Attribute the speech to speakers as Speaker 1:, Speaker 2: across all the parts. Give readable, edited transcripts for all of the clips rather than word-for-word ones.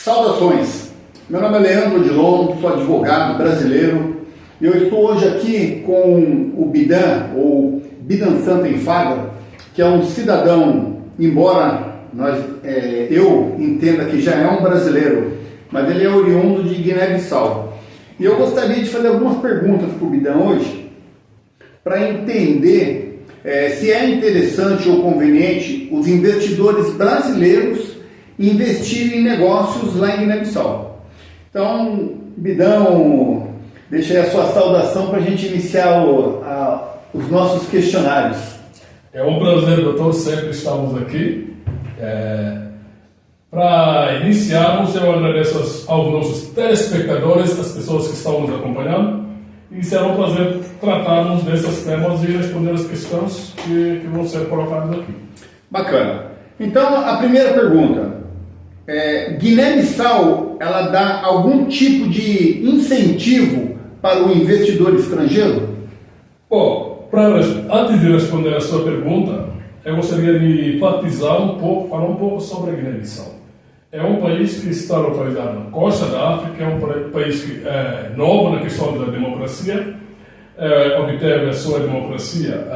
Speaker 1: Saudações! Meu nome é Leandro Odilon, sou advogado brasileiro e eu estou hoje aqui com o Bidan, ou Bidan Santa Infaga, que é um cidadão, embora eu entenda que já é um brasileiro, mas ele é oriundo de Guiné-Bissau. E eu gostaria de fazer algumas perguntas para o Bidan hoje, para entender se é interessante ou conveniente os investidores brasileiros investirem em negócios lá em Guiné-Bissau. Então, Bidão, deixa aí a sua saudação para a gente iniciar os nossos questionários.
Speaker 2: É um prazer, doutor, sempre estamos aqui. Para iniciarmos, eu agradeço aos nossos telespectadores, as pessoas que estão nos acompanhando, e será um prazer tratarmos desses temas e responder as questões que vão ser colocadas aqui.
Speaker 1: Bacana. Então, a primeira pergunta. Guiné-Bissau, ela dá algum tipo de incentivo para o investidor estrangeiro?
Speaker 2: Bom, antes de responder a sua pergunta, eu gostaria de enfatizar falar um pouco sobre a Guiné-Bissau. É um país que está localizado na costa da África, é um país que é novo na questão da democracia, obteve a sua democracia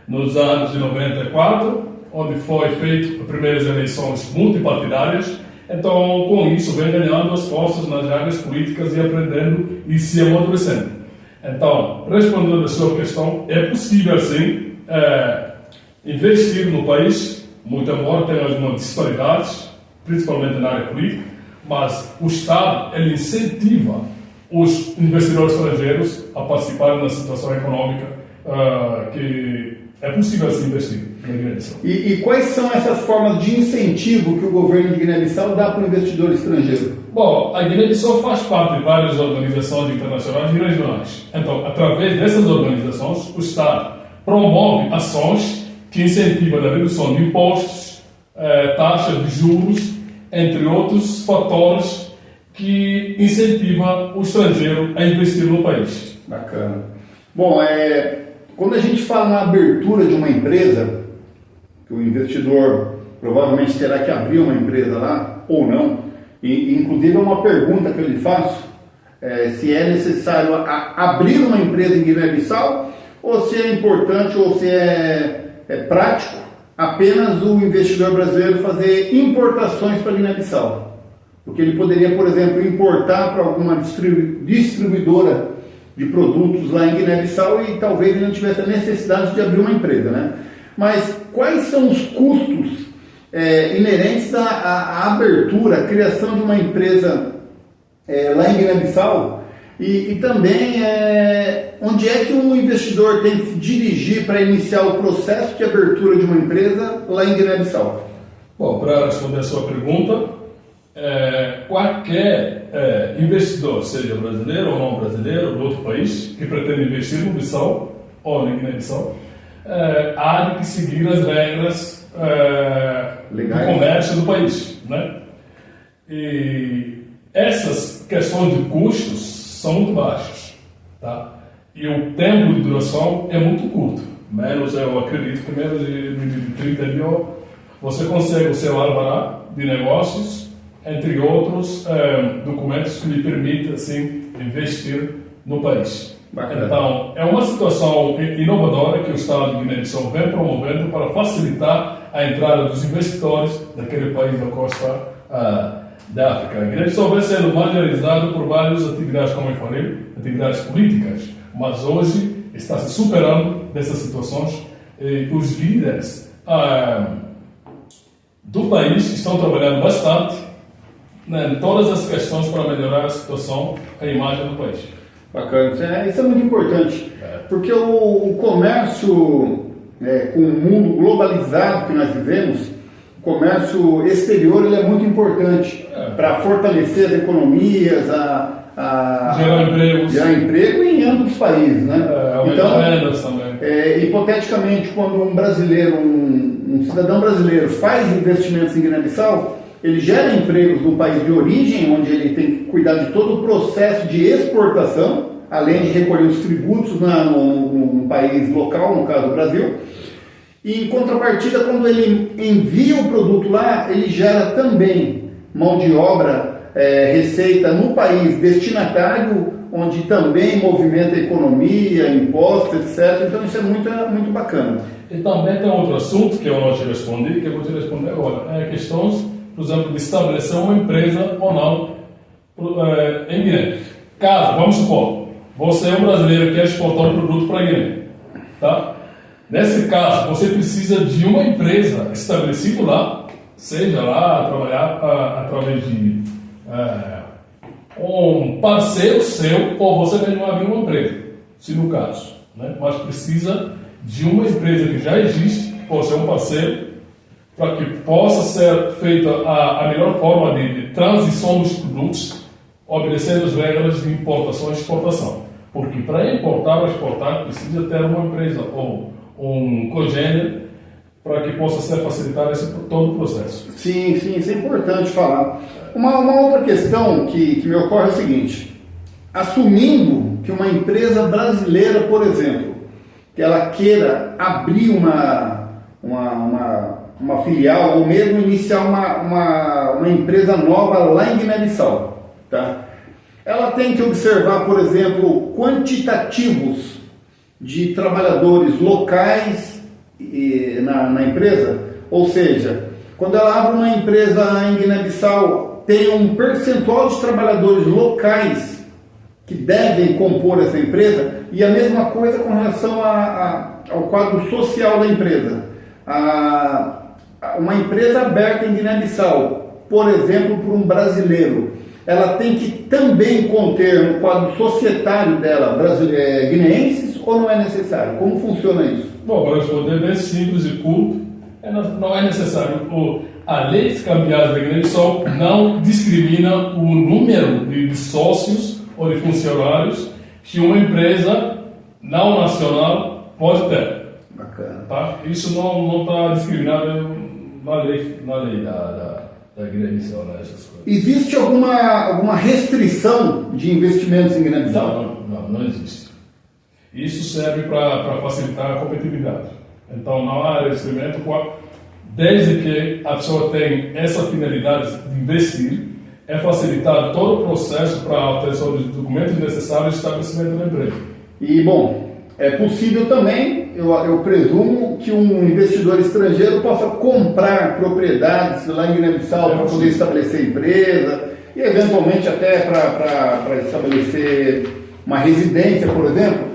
Speaker 2: nos anos de 94, onde foi feito as primeiras eleições multipartidárias. Então, com isso, vem ganhando as forças nas áreas políticas e aprendendo e se amadurecendo. Então, respondendo a sua questão, é possível, sim, investir no país, muito embora tenha algumas disparidades, principalmente na área política, mas o Estado, ele incentiva os investidores estrangeiros a participarem na situação econômica que é possível se investir na Guiné-Bissau.
Speaker 1: E quais são essas formas de incentivo que o governo de Guiné-Bissau dá para o investidor estrangeiro?
Speaker 2: Bom, a Guiné-Bissau faz parte de várias organizações internacionais e regionais. Então, através dessas organizações, o Estado promove ações que incentivam a redução de impostos, taxas de juros, entre outros fatores que incentivam o estrangeiro a investir no país.
Speaker 1: Bacana. Bom, quando a gente fala na abertura de uma empresa, que o investidor provavelmente terá que abrir uma empresa lá, ou não, e inclusive é uma pergunta que eu lhe faço, se é necessário abrir uma empresa em Guiné-Bissau, ou se é importante, ou se é prático apenas o investidor brasileiro fazer importações para Guiné-Bissau. Porque ele poderia, por exemplo, importar para alguma distribuidora de produtos lá em Guiné-Bissau e talvez ele não tivesse a necessidade de abrir uma empresa, né? Mas quais são os custos inerentes à abertura, à criação de uma empresa lá em Guiné-Bissau e também onde é que um investidor tem que se dirigir para iniciar o processo de abertura de uma empresa lá em Guiné-Bissau?
Speaker 2: Bom, para responder a sua pergunta, qualquer investidor, seja brasileiro ou não brasileiro, de outro país, que pretende investir no Bissau ou na Guiné-Bissau, há de seguir as regras do comércio do país, né? E essas questões de custos são muito baixas, tá? E o tempo de duração é muito curto, eu acredito que menos de 30 dias você consegue o seu alvará de negócios, entre outros documentos que lhe permitem, assim, investir no país.
Speaker 1: Bacana.
Speaker 2: Então, é uma situação inovadora que o Estado de Guiné-Bissau vem promovendo para facilitar a entrada dos investidores daquele país da costa da África. A Guiné-Bissau vem sendo marginalizado por várias atividades, como eu falei, atividades políticas, mas hoje está se superando dessas situações e os líderes do país estão trabalhando bastante em todas as questões para melhorar a situação, a imagem do país.
Speaker 1: Bacana, isso é muito importante, porque o comércio com o mundo globalizado que nós vivemos, o comércio exterior ele é muito importante para fortalecer as economias, gerar emprego em ambos os países, né? Então, hipoteticamente, quando um brasileiro, um cidadão brasileiro faz investimentos em Guiné-Bissau, ele gera empregos no país de origem, onde ele tem que cuidar de todo o processo de exportação, além de recolher os tributos no país local, no caso do Brasil. E em contrapartida, quando ele envia o produto lá, ele gera também mão de obra, receita no país destinatário, onde também movimenta a economia, impostos, etc. Então isso é muito bacana.
Speaker 2: E também tem outro assunto que eu não te respondi, que eu vou te responder agora. É a questão, por exemplo, de estabelecer uma empresa ou não em Guiné. Caso, vamos supor, você é um brasileiro que quer exportar um produto para a Guiné. Tá? Nesse caso, você precisa de uma empresa estabelecida lá, seja lá trabalhar através de um parceiro seu, ou você mesmo abrir uma empresa, se no caso. Né? Mas precisa de uma empresa que já existe, pode ser um parceiro, para que possa ser feita a melhor forma de transição dos produtos, obedecendo as regras de importação e exportação. Porque para importar ou exportar precisa ter uma empresa ou um cogênero para que possa ser facilitar todo o processo.
Speaker 1: Sim, isso é importante falar. Uma outra questão que me ocorre é o seguinte: assumindo que uma empresa brasileira, por exemplo, que ela queira abrir uma filial ou mesmo iniciar uma empresa nova lá em Guiné-Bissau, tá? Ela tem que observar, por exemplo, quantitativos de trabalhadores locais na empresa, ou seja, quando ela abre uma empresa em Guiné-Bissau, tem um percentual de trabalhadores locais que devem compor essa empresa, e a mesma coisa com relação ao quadro social da empresa. Uma empresa aberta em Guiné-Bissau, por exemplo, por um brasileiro, ela tem que também conter no quadro societário dela guineenses, ou não é necessário? Como funciona isso?
Speaker 2: Bom, para responder bem simples e curto, não é necessário. A lei de cambiais da Guiné-Bissau não discrimina o número de sócios ou de funcionários que uma empresa não nacional pode ter.
Speaker 1: Bacana.
Speaker 2: Tá? Isso não está discriminado na lei da Guiné-Bissau, né, essas coisas.
Speaker 1: Existe alguma restrição de investimentos em Guiné-Bissau?
Speaker 2: Não existe. Isso serve para facilitar a competitividade. Então, não há restrito, desde que a pessoa tem essa finalidade de investir, é facilitado todo o processo para a obtenção dos documentos necessários ao estabelecimento da empresa.
Speaker 1: E, bom, é possível também, eu presumo, que um investidor estrangeiro possa comprar propriedades lá em Guiné-Bissau para poder estabelecer empresa e, eventualmente, até para estabelecer uma residência, por exemplo.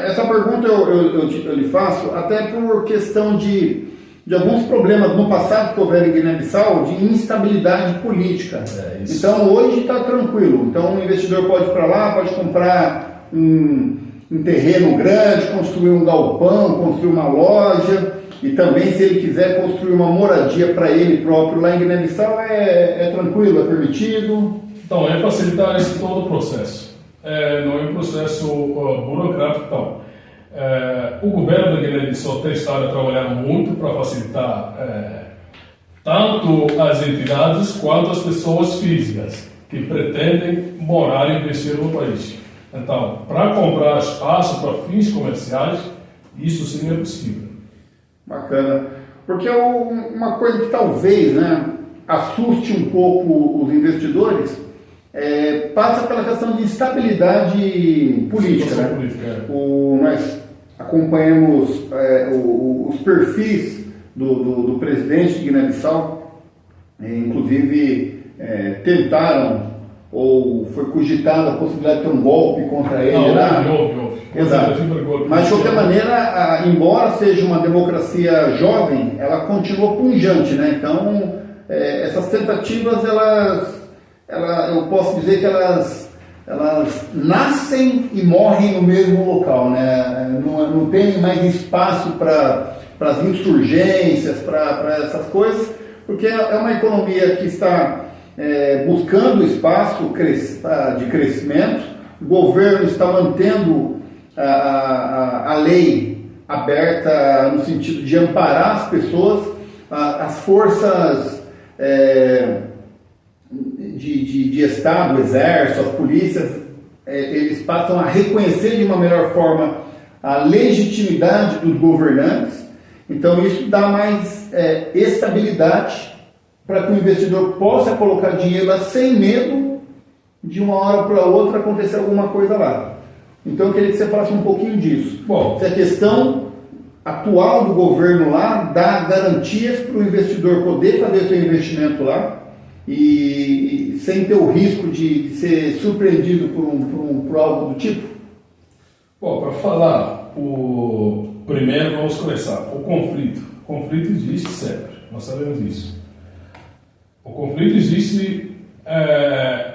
Speaker 1: Essa pergunta eu lhe faço até por questão de alguns problemas no passado que houveram em Guiné-Bissau de instabilidade política. Então, hoje está tranquilo. Então, o investidor pode ir para lá, pode comprar um terreno grande, construir um galpão, construir uma loja, e também, se ele quiser, construir uma moradia para ele próprio lá em Guiné-Bissau, é tranquilo, é permitido?
Speaker 2: Então, é facilitar esse todo o processo. Não é um processo burocrático, então. O governo da Guiné-Bissau tem estado a trabalhar muito para facilitar tanto as entidades quanto as pessoas físicas que pretendem morar e investir no país. Então, para comprar espaço para fins comerciais, isso sim é possível.
Speaker 1: Bacana. Porque uma coisa que talvez assuste um pouco os investidores passa pela questão de instabilidade política. Nós acompanhamos os perfis do presidente de Guiné-Bissau, inclusive tentaram ou foi cogitada a possibilidade de ter um golpe contra ele lá.
Speaker 2: Houve.
Speaker 1: Exato. Mas, de qualquer maneira, embora seja uma democracia jovem, ela continua pungente, né? Então, essas tentativas, eu posso dizer que elas nascem e morrem no mesmo local, né? Não tem mais espaço para as insurgências, para essas coisas, porque é uma economia que está buscando espaço de crescimento. O governo está mantendo a lei aberta no sentido de amparar as pessoas, as forças de Estado, o Exército, as polícias, eles passam a reconhecer de uma melhor forma a legitimidade dos governantes. Então isso dá mais estabilidade para que o investidor possa colocar dinheiro lá sem medo de uma hora para outra acontecer alguma coisa lá. Então eu queria que você falasse um pouquinho disso.
Speaker 2: Bom,
Speaker 1: se a questão atual do governo lá dá garantias para o investidor poder fazer seu investimento lá e sem ter o risco de ser surpreendido por algo do tipo?
Speaker 2: Bom, para falar, primeiro vamos começar. O conflito. O conflito existe sempre, nós sabemos disso. O conflito existe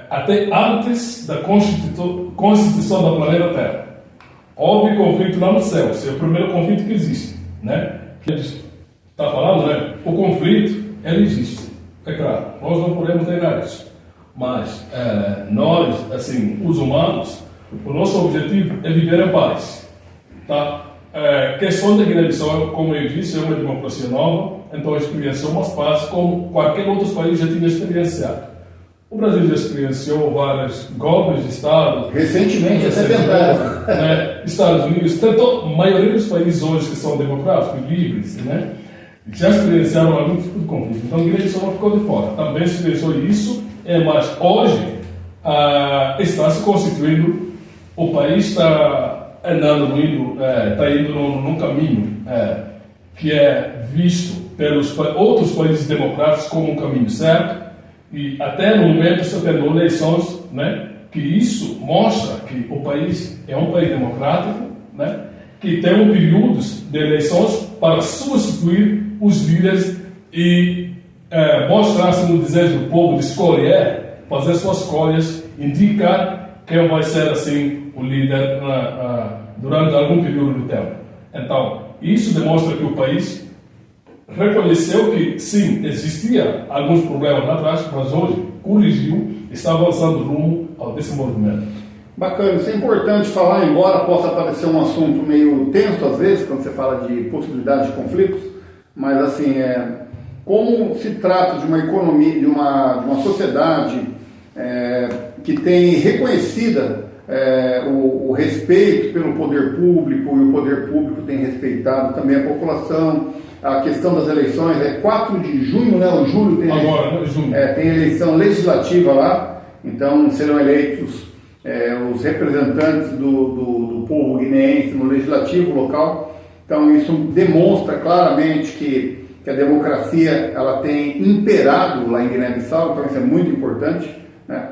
Speaker 2: até antes da constituição da planeta Terra. Houve conflito lá no céu, esse é o primeiro conflito que existe, né? Que a gente está falando, né? O conflito, ele existe, é claro, nós não podemos negar isso. Mas nós, assim, os humanos, o nosso objetivo é viver em paz, tá? Questão da Guiné-Bissau, como eu disse, é uma democracia nova, então a experiência é mais fácil, como qualquer outro país já tinha experienciado. O Brasil já experienciou vários golpes de Estado.
Speaker 1: Recentemente, até tentaram.
Speaker 2: Né? Estados Unidos, tanto a maioria dos países hoje que são democráticos, livres, né? Já experienciaram algum tipo de conflito. Então a Guiné-Bissau não ficou de fora. Também experienciou isso, mas hoje está se constituindo, o país está andando, está indo num caminho que é visto pelos outros países democráticos como um caminho certo. E até no momento está tendo eleições, né, que isso mostra que o país é um país democrático, né, que tem períodos de eleições para substituir os líderes e mostrar-se no desejo do povo de escolher, fazer suas escolhas, indicar quem vai ser assim o líder durante algum período do tempo. Então, isso demonstra que o país reconheceu que, sim, existia alguns problemas lá atrás, mas hoje corrigiu e está avançando rumo ao desenvolvimento.
Speaker 1: Bacana, isso é importante falar, embora possa parecer um assunto meio tenso às vezes, quando você fala de possibilidade de conflitos, mas assim, como se trata de uma economia, de uma sociedade que tem reconhecida o respeito pelo poder público, e o poder público tem respeitado também a população. A questão das eleições é 4 de junho, né? O julho tem tem eleição legislativa lá, então serão eleitos os representantes do povo guineense no legislativo local. Então isso demonstra claramente que a democracia ela tem imperado lá em Guiné-Bissau, então isso é muito importante, né?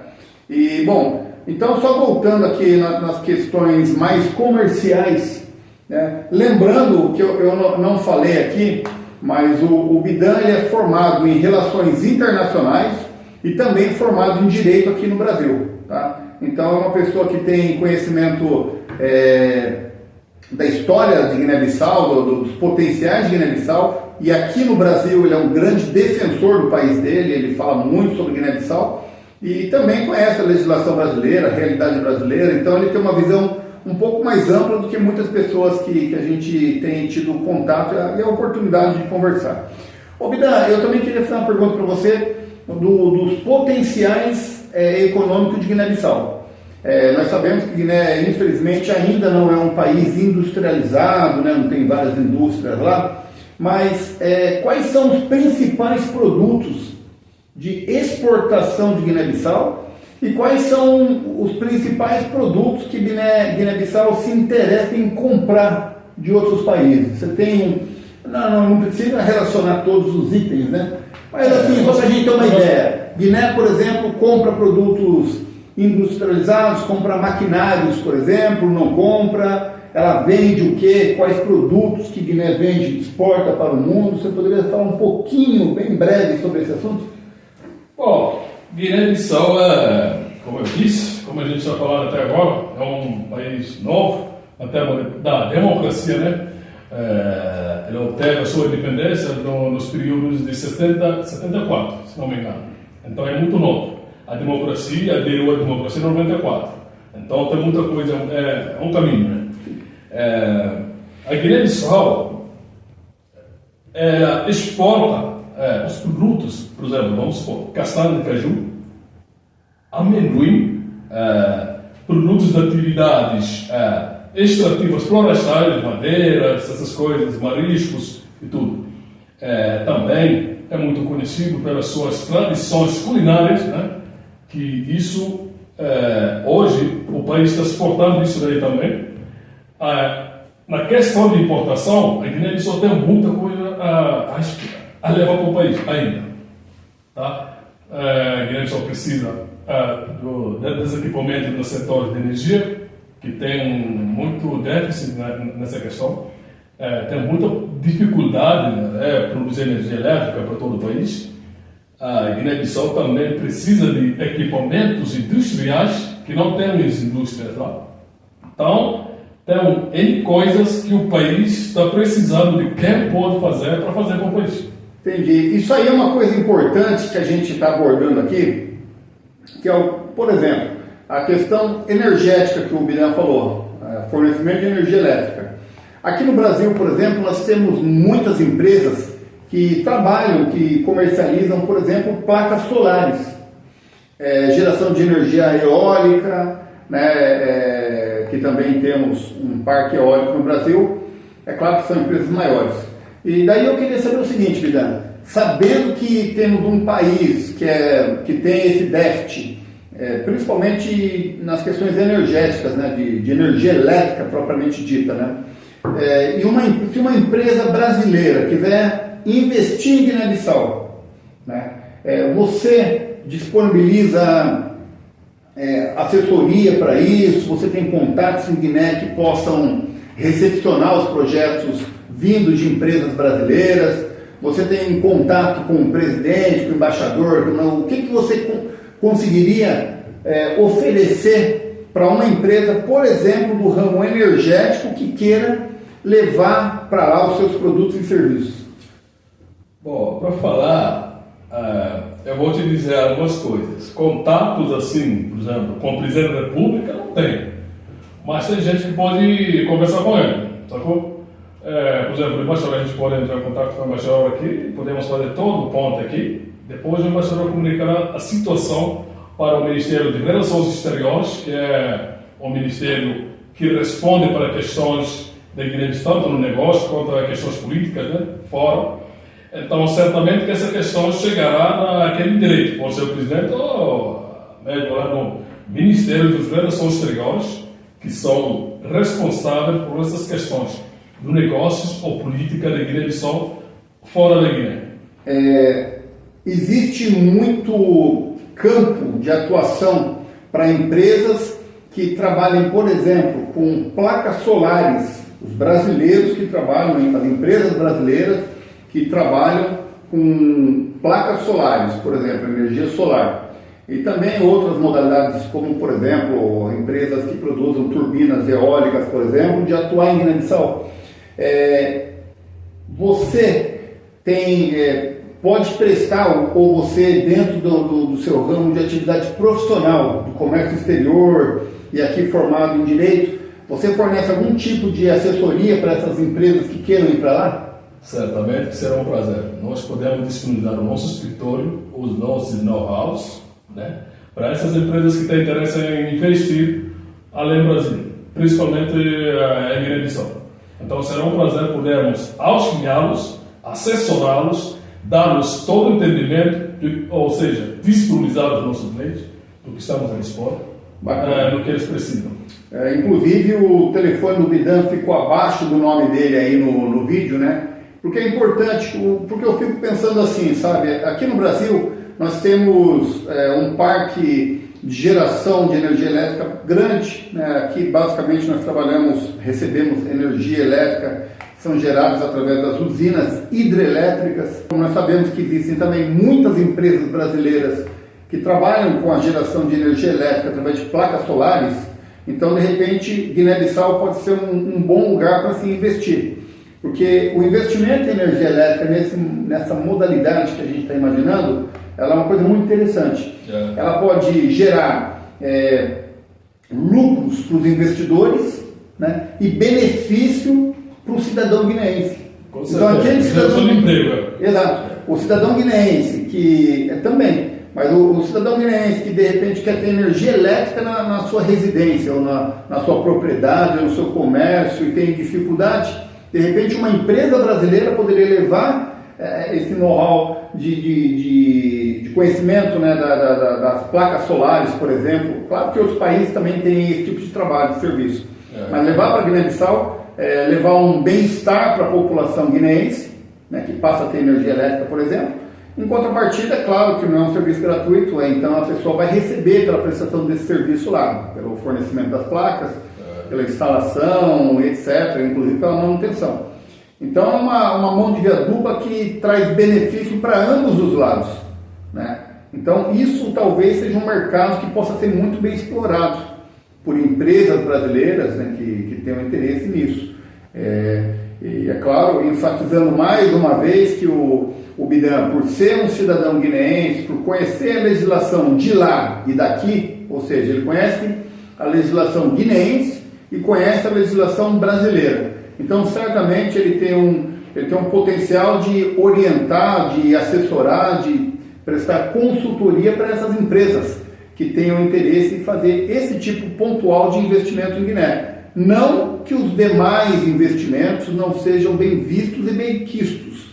Speaker 1: E bom, então só voltando aqui nas questões mais comerciais, né? Lembrando que eu não falei aqui, mas o Bidan ele é formado em relações internacionais e também formado em direito aqui no Brasil, tá? Então é uma pessoa que tem conhecimento da história de Guiné-Bissau, dos potenciais de Guiné-Bissau, e aqui no Brasil ele é um grande defensor do país dele, ele fala muito sobre Guiné-Bissau e também conhece a legislação brasileira, a realidade brasileira, então ele tem uma visão um pouco mais ampla do que muitas pessoas que a gente tem tido contato e a oportunidade de conversar. Bidan, eu também queria fazer uma pergunta para você dos potenciais econômicos de Guiné-Bissau. Nós sabemos que Guiné, infelizmente, ainda não é um país industrializado, né? Não tem várias indústrias lá, mas quais são os principais produtos de exportação de Guiné-Bissau? E quais são os principais produtos que Guiné-Bissau se interessa em comprar de outros países? Você tem não precisa relacionar todos os itens, né? Mas assim, só para a gente ter uma ideia. Guiné, por exemplo, compra produtos industrializados, compra maquinários, por exemplo, não compra. Ela vende o quê? Quais produtos que Guiné vende e exporta para o mundo? Você poderia falar um pouquinho, bem breve, sobre esse assunto?
Speaker 2: Bom, Guiné-Bissau como eu disse, como a gente está falando até agora, é um país novo, até da democracia, né? Ele obteve a sua independência nos períodos de 74, se não me engano. Então é muito novo. A democracia aderiu à democracia em 94. Então tem muita coisa, é um caminho, né? A Guiné-Bissau exporta os produtos, por exemplo, vamos supor, castanha de caju, amendoim, produtos de atividades extrativas florestais, madeiras, essas coisas, mariscos e tudo. também é muito conhecido pelas suas tradições culinárias, né? Que isso, hoje, o país está exportando isso daí também. Na questão de importação, a Guiné-Bissau tem muita coisa a levar para o país ainda. Tá? A Guiné-Bissau precisa dos equipamentos no setor de energia, que tem muito déficit nessa questão. Tem muita dificuldade, né, produzir energia elétrica para todo o país. A Guiné-Bissau também precisa de equipamentos industriais que não tem as indústrias lá. Então, tem N coisas que o país está precisando de quem pode fazer para fazer com o país.
Speaker 1: Entendi. Isso aí é uma coisa importante que a gente está abordando aqui, que é, por exemplo, a questão energética que o Bidan falou, fornecimento de energia elétrica. Aqui no Brasil, por exemplo, nós temos muitas empresas que trabalham, que comercializam, por exemplo, placas solares, geração de energia eólica, né, que também temos um parque eólico no Brasil. É claro que são empresas maiores. E daí eu queria saber o seguinte, Bidan, sabendo que temos um país que tem esse déficit, principalmente nas questões energéticas, né, de energia elétrica propriamente dita, né? E se uma empresa brasileira quiser investir em Guiné-Bissau, né, você disponibiliza assessoria para isso, você tem contatos em Guiné que possam recepcionar os projetos vindos de empresas brasileiras, você tem contato com o presidente, com o embaixador, o que você conseguiria oferecer para uma empresa, por exemplo, do ramo energético que queira levar para lá os seus produtos e serviços?
Speaker 2: Bom, para falar, eu vou te dizer algumas coisas. Contatos assim, por exemplo, com o presidente da República não tem, mas tem gente que pode conversar com ele, sacou? Por exemplo, o embaixador, a gente pode entrar em contato com o embaixador aqui, podemos fazer todo o ponto aqui, depois o embaixador comunicará a situação para o Ministério de Relações Exteriores, que é o ministério que responde para questões da Guiné-Bissau, tanto no negócio quanto a questões políticas, né, fora. Então, certamente que essa questão chegará naquele direito, pode ser o presidente ou mesmo lá no Ministério das Relações Exteriores, que são responsáveis por essas questões do negócios ou política da Guiné-Bissau fora da Guiné.
Speaker 1: Existe muito campo de atuação para empresas que trabalhem, por exemplo, com placas solares. Os brasileiros que trabalham, as empresas brasileiras que trabalham com placas solares, por exemplo, energia solar. E também outras modalidades, como, por exemplo, empresas que produzem turbinas eólicas, por exemplo, de atuar em Guiné-Bissau. Você pode prestar, ou você, dentro do seu ramo de atividade profissional, do comércio exterior e aqui formado em Direito, você fornece algum tipo de assessoria para essas empresas que queiram ir para lá?
Speaker 2: Certamente que será um prazer. Nós podemos disponibilizar o nosso escritório, os nossos know-hows, né, para essas empresas que têm interesse em investir além do Brasil, principalmente em Guiné-Bissau. Então será um prazer podermos auxiliá-los, assessorá-los, dar-los todo o entendimento, ou seja, disponibilizar os nossos meios, do que estamos a dispor, no que eles precisam.
Speaker 1: Inclusive o telefone do Bidan ficou abaixo do nome dele aí no vídeo, né? Porque é importante, porque eu fico pensando assim, sabe? Aqui no Brasil nós temos um parque de geração de energia elétrica grande, né? Aqui basicamente nós recebemos energia elétrica, são geradas através das usinas hidrelétricas. Nós sabemos que existem também muitas empresas brasileiras que trabalham com a geração de energia elétrica através de placas solares. Então, de repente, Guiné-Bissau pode ser um bom lugar para se investir. Porque o investimento em energia elétrica nessa modalidade que a gente está imaginando, ela é uma coisa muito interessante. Ela pode gerar lucros para os investidores, né, e benefício para o cidadão guineense.
Speaker 2: Então, aquele cidadão de emprego.
Speaker 1: Exato. O cidadão guineense que também, mas o cidadão guineense que de repente quer ter energia elétrica na sua residência, ou na sua propriedade, ou no seu comércio e tem dificuldade, de repente uma empresa brasileira poderia levar esse know-how de conhecimento, né, das placas solares, por exemplo. Claro que outros países também têm esse tipo de trabalho, de serviço. Mas levar para a Guiné-Bissau, levar um bem-estar para a população guineense, né, que passa a ter energia elétrica, por exemplo. Em contrapartida, é claro que não é um serviço gratuito, então a pessoa vai receber pela prestação desse serviço lá, pelo fornecimento das placas, pela instalação, etc., inclusive pela manutenção. Então é uma mão de via dupla que traz benefício para ambos os lados, né? Então isso talvez seja um mercado que possa ser muito bem explorado por empresas brasileiras, né, que tenham interesse nisso. E é claro, enfatizando mais uma vez que o Bidan, por ser um cidadão guineense, por conhecer a legislação de lá e daqui, ou seja, ele conhece a legislação guineense e conhece a legislação brasileira. Então, certamente, ele tem um potencial de orientar, de assessorar, de prestar consultoria para essas empresas que tenham interesse em fazer esse tipo pontual de investimento em Guiné. Não que os demais investimentos não sejam bem vistos e bem quistos,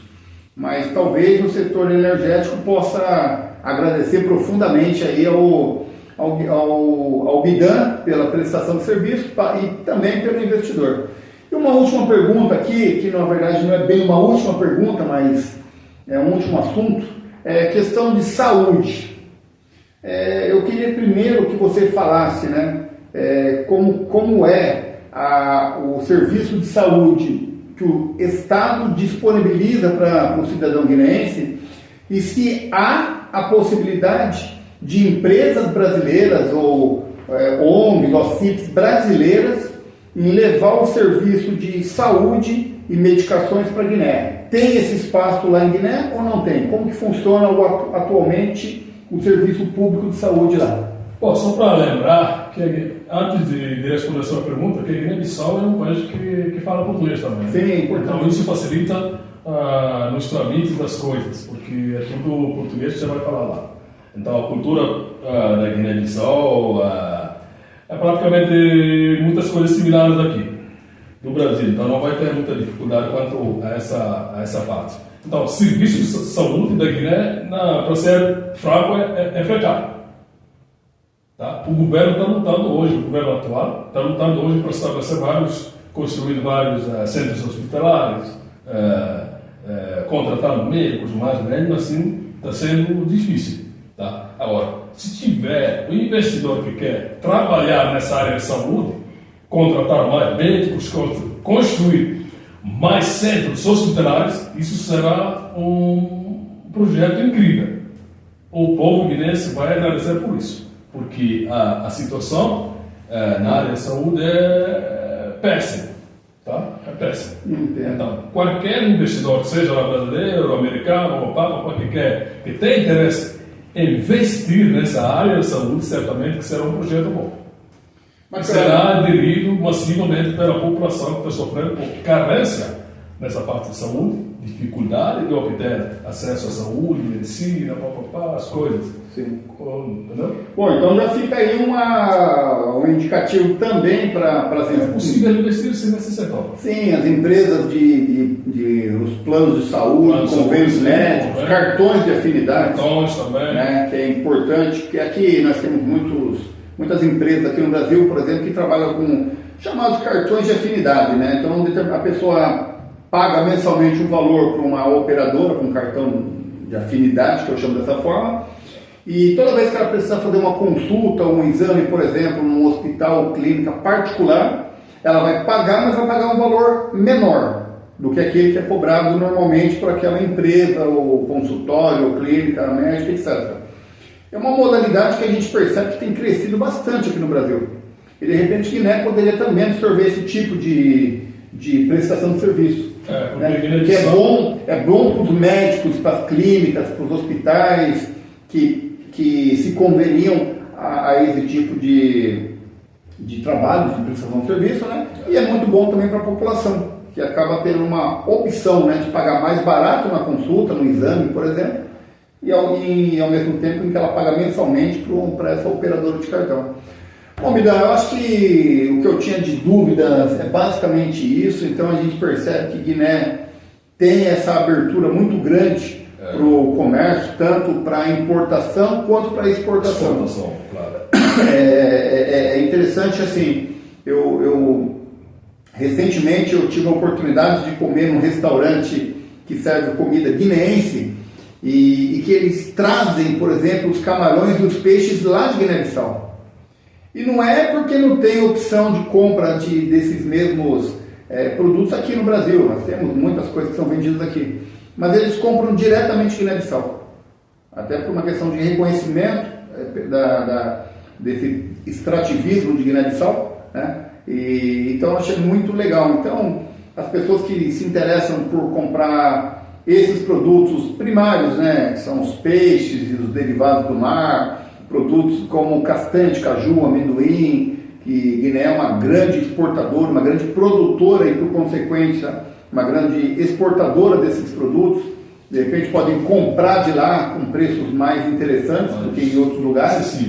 Speaker 1: mas talvez o setor energético possa agradecer profundamente aí ao Bidan pela prestação de serviço e também pelo investidor. E uma última pergunta aqui, que na verdade não é bem uma última pergunta, mas é um último assunto, é questão de saúde. Eu queria primeiro que você falasse, né, como é o serviço de saúde que o Estado disponibiliza para o cidadão guineense e se há a possibilidade de empresas brasileiras ou ONGs, OCIPs brasileiras em levar o serviço de saúde e medicações para a Guiné. Tem esse espaço lá em Guiné ou não tem? Como que funciona atualmente o serviço público de saúde lá?
Speaker 2: Bom, só para lembrar, que antes de responder a sua pergunta, que a Guiné-Bissau é um país que fala português também.
Speaker 1: Sim, importante.
Speaker 2: Então isso facilita nos trâmites das coisas, porque é tudo português que você vai falar lá. Então a cultura da Guiné-Bissau é praticamente muitas coisas similares daqui, do Brasil. Então não vai ter muita dificuldade quanto a essa parte. Então o serviço de saúde da Guiné, para ser fraco, é precário. Tá? O governo está lutando hoje, o governo atual está lutando hoje para estabelecer construir vários centros hospitalares, contratar médicos, mas mesmo assim está sendo difícil. Tá? Agora, se tiver o investidor que quer trabalhar nessa área de saúde, contratar mais médicos, construir mais centros hospitalares, isso será um projeto incrível. O povo guinense vai agradecer por isso. Porque a situação na área de saúde é péssima, tá? É péssima. Então, qualquer investidor, seja brasileiro, americano, ou qualquer que tenha interesse em investir nessa área de saúde, certamente que será um projeto bom. Mas será aderido massivamente pela população que está sofrendo por carência nessa parte de saúde, dificuldade de obter acesso à saúde, medicina, as coisas.
Speaker 1: Sim.
Speaker 2: Entendeu?
Speaker 1: Bom, então já fica aí um indicativo também para as empresas.
Speaker 2: É possível investir nesse setor.
Speaker 1: Sim, as empresas os planos de saúde, convênios médicos, cartões de afinidade.
Speaker 2: Cartões também.
Speaker 1: Né, que é importante, porque aqui nós temos muitas empresas aqui no Brasil, por exemplo, que trabalham com chamados cartões de afinidade. Né? Então a pessoa paga mensalmente um valor para uma operadora, com um cartão de afinidade, que eu chamo dessa forma, e toda vez que ela precisar fazer uma consulta ou um exame, por exemplo, num hospital ou clínica particular, ela vai pagar, mas vai pagar um valor menor do que aquele que é cobrado normalmente por aquela empresa, ou consultório, ou clínica, médica, etc. É uma modalidade que a gente percebe que tem crescido bastante aqui no Brasil. E de repente Guiné poderia também absorver esse tipo de prestação de serviço. Que é bom para os médicos, para as clínicas, para os hospitais que se conveniam a esse tipo de trabalho, de prestação de serviço, né? E é muito bom também para a população, que acaba tendo uma opção, né, de pagar mais barato na consulta, no exame, por exemplo, e ao mesmo tempo em que ela paga mensalmente para essa operadora de cartão. Bom, Bidan, eu acho que o que eu tinha de dúvidas é basicamente isso. Então a gente percebe que Guiné tem essa abertura muito grande para o comércio, tanto para importação quanto para exportação.
Speaker 2: Exportação, claro.
Speaker 1: É interessante assim, recentemente eu tive a oportunidade de comer num restaurante que serve comida guineense e que eles trazem, por exemplo, os camarões e os peixes lá de Guiné-Bissau. E não é porque não tem opção de compra desses mesmos produtos aqui no Brasil. Nós temos muitas coisas que são vendidas aqui. Mas eles compram diretamente de Guiné-Bissau. Até por uma questão de reconhecimento desse extrativismo de Guiné-Bissau, né? Então eu achei muito legal. Então as pessoas que se interessam por comprar esses produtos primários, né, que são os peixes e os derivados do mar, produtos como castanha de caju, amendoim, que Guiné é uma grande exportadora, uma grande produtora e por consequência uma grande exportadora desses produtos, de repente podem comprar de lá com preços mais interessantes do que em outros lugares,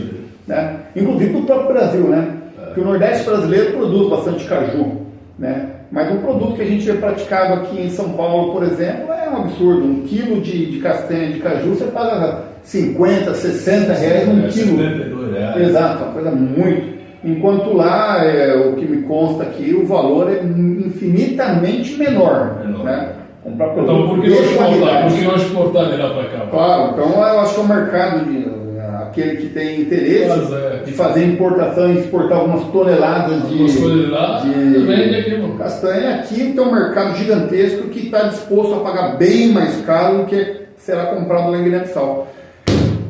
Speaker 1: né? Inclusive do próprio Brasil, né? Porque o Nordeste brasileiro produz bastante caju, né? Mas um produto que a gente vê praticado aqui em São Paulo, por exemplo, é um absurdo. Um quilo de castanha de caju você paga 50, 60 reais um quilo.
Speaker 2: 72 reais.
Speaker 1: Exato, uma coisa muito. Enquanto lá, o que me consta aqui, o valor é infinitamente menor. Né?
Speaker 2: Comprar produto então, por que não exportar de lá para cá?
Speaker 1: Claro, então eu acho que é um mercado aquele que tem interesse de fazer importação e exportar algumas toneladas de castanha. Aqui tem um mercado gigantesco que está disposto a pagar bem mais caro do que será comprado lá em Guiné-Bissau.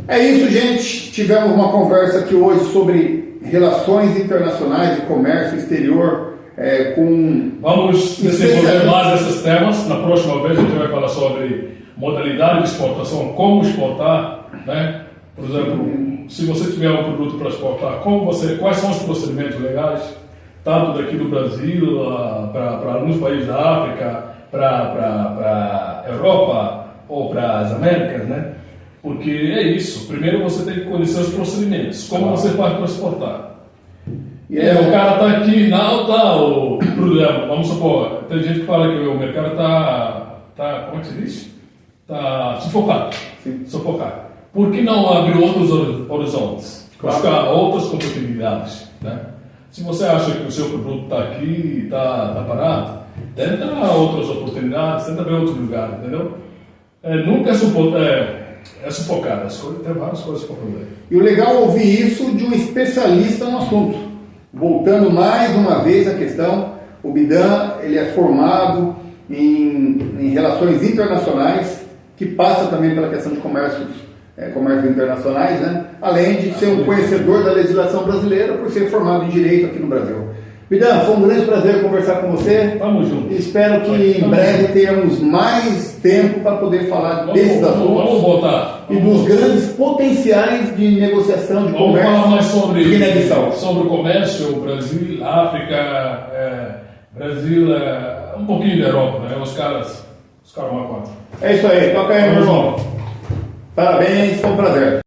Speaker 1: É isso, gente. Tivemos uma conversa aqui hoje sobre relações internacionais e comércio exterior
Speaker 2: Vamos desenvolver mais esses temas. Na próxima vez a gente vai falar sobre modalidade de exportação, como exportar, né? Por exemplo, se você tiver um produto para exportar, quais são os procedimentos legais, tanto daqui do Brasil para alguns países da África, para a Europa ou para as Américas, né? Porque é isso. Primeiro você tem que conhecer os procedimentos, como você faz para exportar. O cara está aqui na alta, por exemplo, vamos supor, tem gente que fala que o mercado está como é que se diz? Está sufocado. Por que não abrir outros horizontes? Buscar outras competitividades, né? Se você acha que o seu produto está aqui, está parado, tenta outras oportunidades, tenta ver outros lugares, entendeu? Nunca é sufocar, tem várias coisas para fazer.
Speaker 1: E o legal é ouvir isso de um especialista no assunto. Voltando mais uma vez à questão, o Bidan ele é formado em relações internacionais, que passa também pela questão de comércios internacionais, né? Além de ser um conhecedor da legislação brasileira, por ser formado em Direito aqui no Brasil. Bidan, foi um grande prazer conversar com você.
Speaker 2: Vamos juntos.
Speaker 1: Espero que em breve tenhamos mais tempo para poder falar desses assuntos.
Speaker 2: Vamos voltar.
Speaker 1: E dos grandes potenciais de negociação de comércio.
Speaker 2: Vamos falar mais sobre
Speaker 1: Guiné-Bissau.
Speaker 2: Sobre o comércio, Brasil, África, Brasil, um pouquinho da Europa, né? Os caras uma quatro.
Speaker 1: É isso aí, toca aí, meu irmão. Parabéns, foi um prazer.